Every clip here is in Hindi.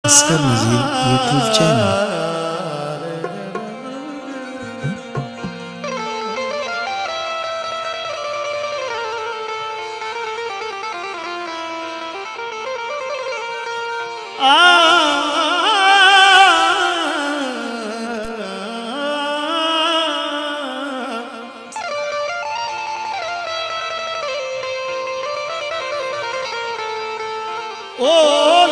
इसका मुझे यूट्यूब चैनल ओ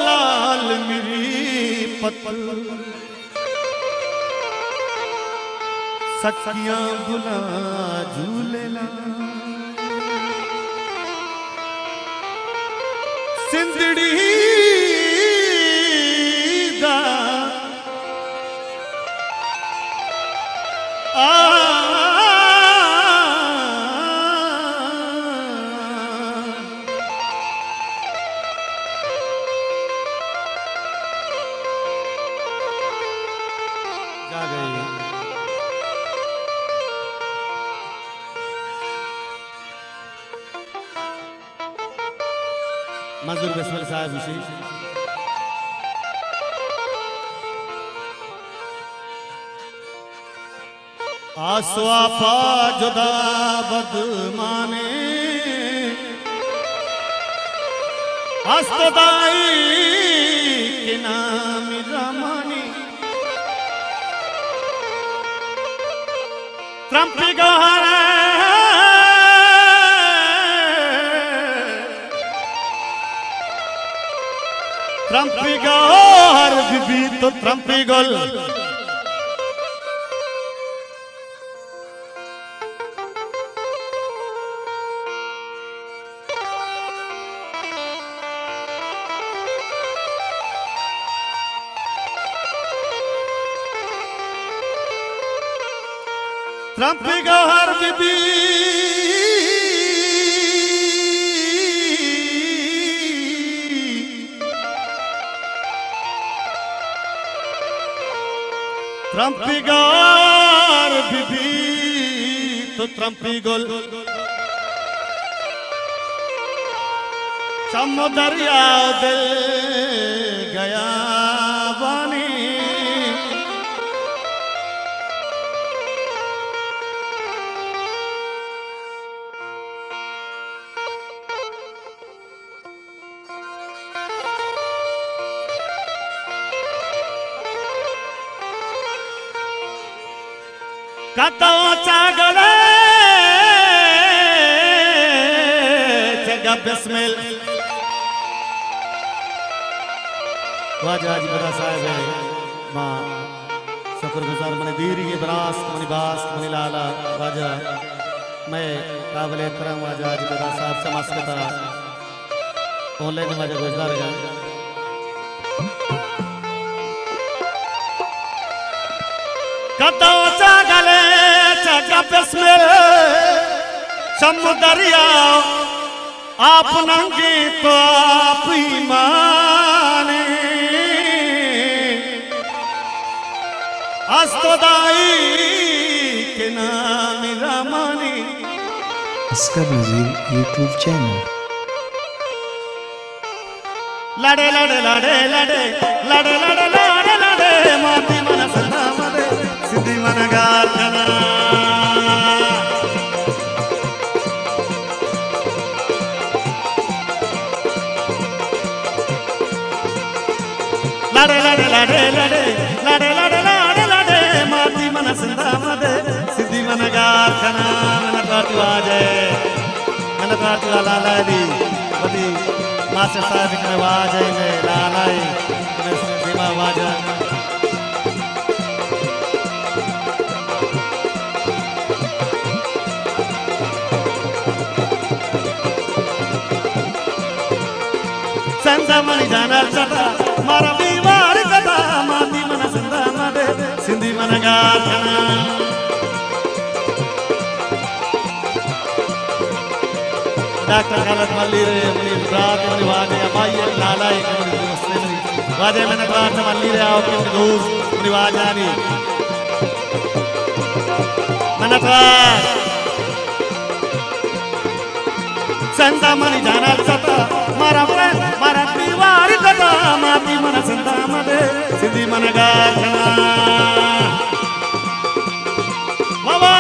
लाल मेरी पत्तल सखियां बुला झूलेला सिंदड़ी दा मंजूर बिस्मिल साहब विशेष आसवाफा जुदा बदमाने हस्तदाई के नाम रमानी त्रंपी गहरा त्रंपी गौर बीबी तो त्रंपी गोल त्रंपी गौर बीबी त्रंपी गौर बीबी तो त्रंपी गोल समुदरिया दे गया बानी कतो चागले जगह बिस्मिल वाजा जी बड़ा साहब है मां शुक्रगुजार मने दीरी के बरास मने बास मने लाला वाजा मैं काबिल एहतराम वाजा जी बड़ा साहब से मस्कता ऑनलाइन वाजा गुजार गा कतो चागले जगह बिस्मिल समुदरिया आप नंगे तो आप ही माने हस्तदाई के नाम रमानी इसका मुझे यूट्यूब चैनल लड़े लड़े लड़े लड़े लड़े लड़े लड़े लड़े माती मन सदा मदे सिद्धि मन गाना लड़े लड़े लड़े लड़े लड़े लड़े लड़े लड़े माती मन सदा मदे सिद्धि मन गाना मन काटू आ जाए मन काटू लाला दी बदी मास्टर साहब के आवाज है लालाई सेवा आवाज संदा मनी जाना चटा मारा बीमार कदा माती मन संदा मदे सिंधी मन गाना डॉक्टर खालद मल्ली रे मनी रात मनी वादे अबाई लाला एक मनी दोस्त मनी वादे मैंने रात मल्ली रे आओ के दोस्त मनी वाजानी मैंने संदा मनी जाना चटा मारा दीवार कदा माती मन सिंधा मदे सिंधी मन गाखना बाबा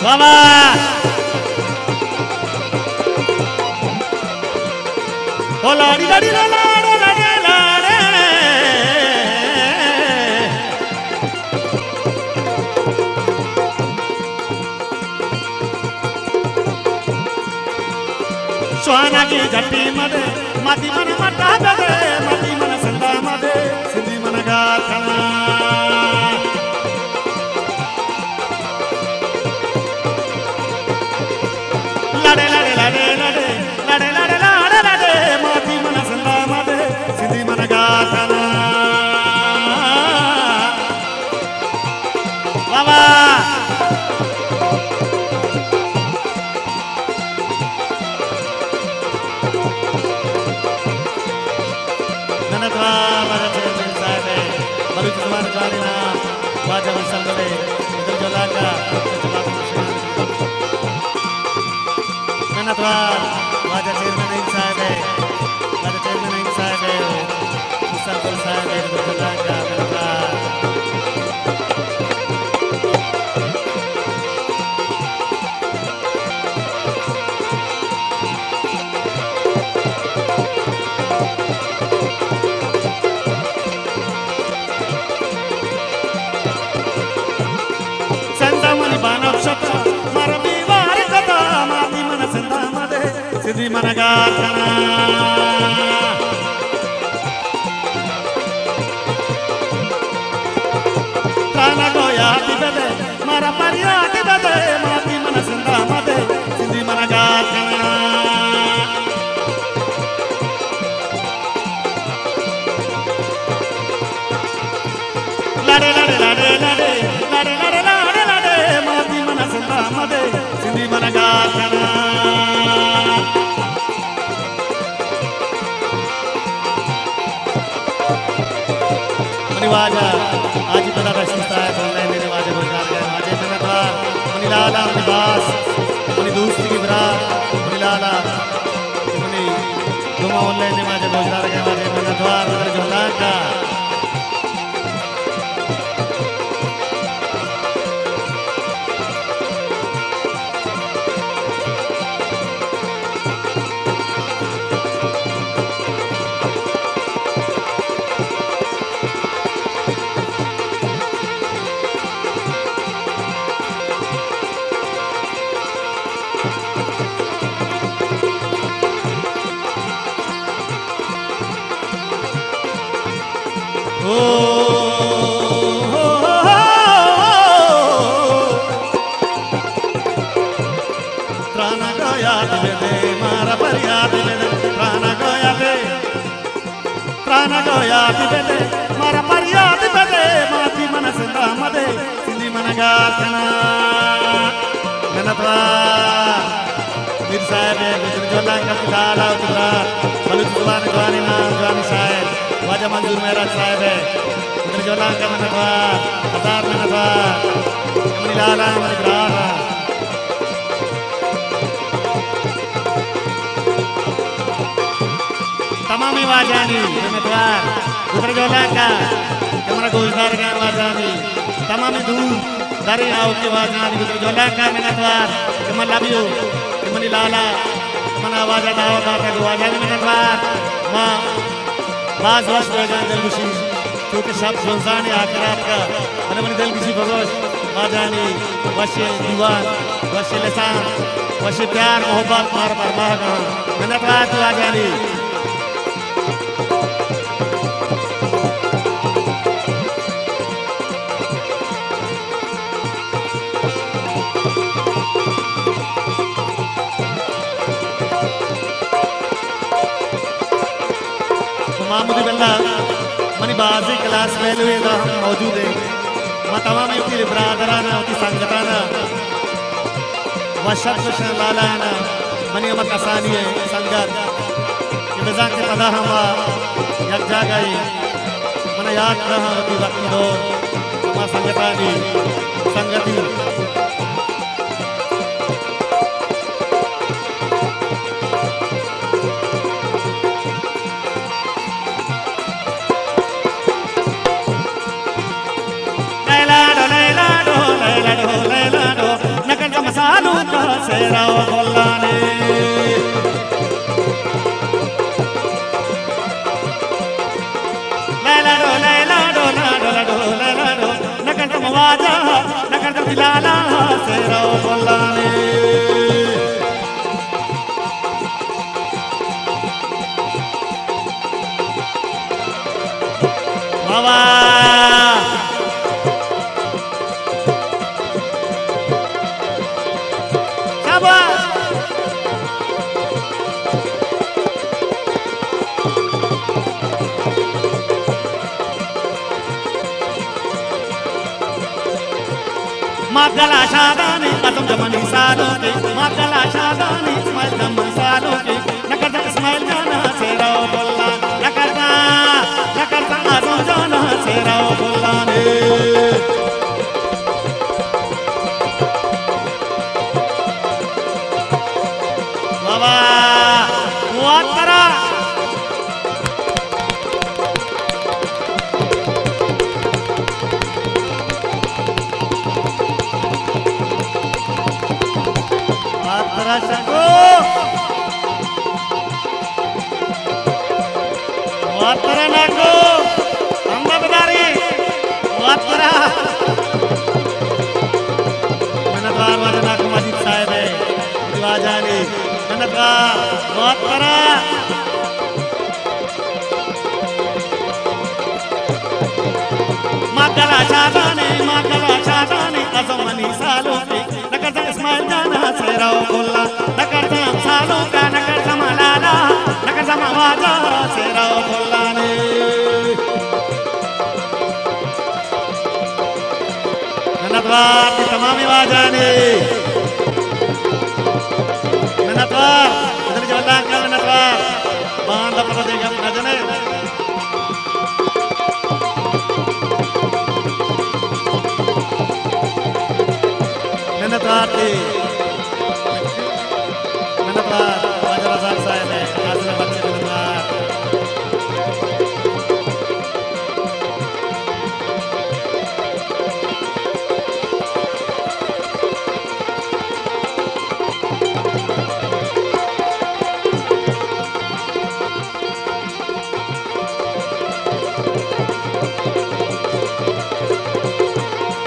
बाबा ओ लाड़ी लाड़ी लाड़ी लाड़ी लाड़ी सुहाना की झट्टी मदे माती मन मटा दे माती मन सिंधा मदे सिंधी मन गाखना लाड़े लाड़े लाड़े लाड़े लाड़े लाड़े लाड़े लाड़े माती मन सिंधा मदे सिंधी मन गाखना बाबा सिंधी मन गाखना प्राण को याद बदे मारा परियाद बदे माती मन सिंधा मदे सिंधी मन गाखना लाड़े लाड़े लाड़े लाड़े लाड़े लाड़े लाड़े लाड़े माती मन सिंधा मदे सिंधी मन गाखना वाजा आज बड़ा रश्ता है बोलने मेरे वाजे रोजगार गए वाजे में था मनी लाला मनी बास मनी दोस्ती की बरात मनी लाला मनी दुमा बोलने वाजे रोजगार गए वाजे में था मेरे जोला का मारा परियाद बदे माती मन सिंधा मदे सिंधी मन गाखना ननतवा मीर साहब गुजर जोला का लाला उतरा बलुच जुबान जवानी नाम जवानी साहब वाजा मंजूर मेरा साहब है गुजर जोला का ननतवा हजार ननतवा मनी लाला मनी ग्राला तमामी वाजानी ननतवा गुजर जोला का हमारा गोजदार का वाजानी तमामी दूर dari au ke wajan gitu jolaka menatwar kemalabiu kemani lala mana wajan dawa ka wajan menatwar ma baz was wajan delgushi क्योंकि सब सुल्तान आखिरत का मन मन दिल किसी भगोश वाजानी वशे दीवान वशे लसान वशे प्यार मोहब्बत मार पर मागा menatwar tu वाजानी मामूली बल्ला मनी बाजी क्लास में हुए तो हम मौजूद हैं मैं तमाम उनकी बरादराना उनकी संगताना वशत वशन लालाना मनी अमक आसानी है संगत कि मजाक के पदा हम यक जा गई मन मैं याद रहा होती वक्त दो sama संगतानी संगति सालू का सेरा बोलाने लैला डो नकर तुम वाजा नकर तुम लाला सेरा बोलाने बाबा मागला शादानी आदम जमानी सालों के मागला शादानी इस्माइल जमानी सालों के नकरता इस्माइल जाना सेरा बोला नकरता आदम जाना सेरा बोला ने बाबा वातरा Rasaku, wataran aku, anda bedari, watara. Menatwar wajan aku masih saya di wajah ini, menatwar, watara. Magala shadani, azam mani saluki. नकरता Ismail जाना सेरा बोला नकरता सालू का नकरता मलाला नकरता मवाजा सेरा बोला ने ननतवार की तमाम वाजा ने ननतवार इधर जल्दा क्या ननतवार बांध पता देगा नजने ननतवार वाजरा साहब साहब है आसरा बच्चे ननतवार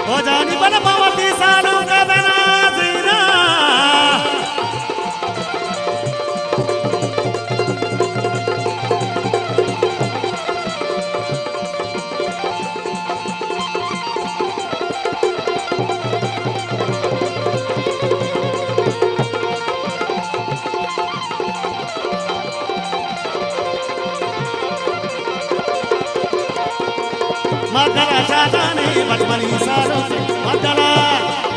हो जानी बन पावती सालों का मागला शादानी बचपनी सालों से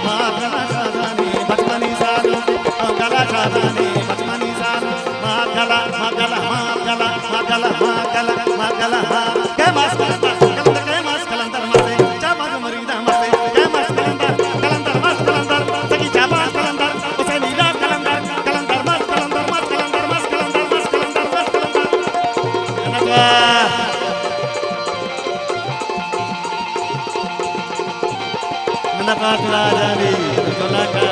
मागला शादानी बचपनी सालों से मागला शादानी बचपनी सालों मागला के मास कलंदर मसे चाबा मरीदा मसे के मास कलंदर मास कलंदर सकी चाबा कलंदर उसे नीला कलंदर मास ननतवार राजानी जोलाका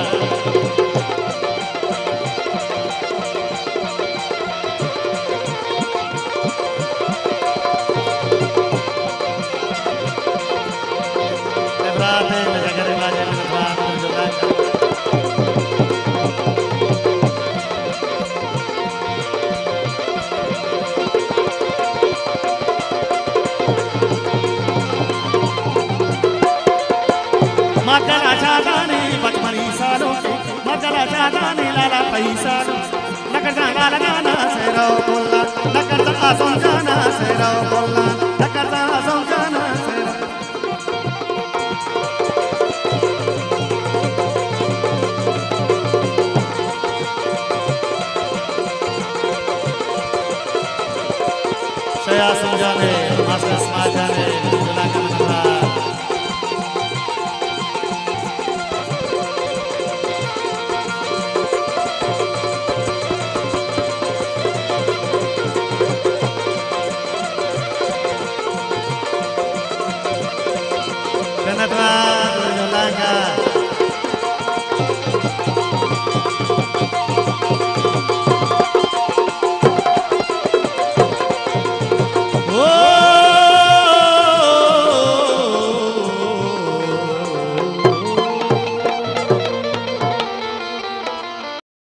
Ebrate menjaga raja nनतवार जोलाका मागला शादानी बचपनी सालों से मागला शादानी लाला पैसा नकरता लाला जाना सेरा बोला नकरता आसम जाना सेरा बोला नकरता आसम जाना सेरा गया समझाने मास्टर समाज जाने बुला के मनता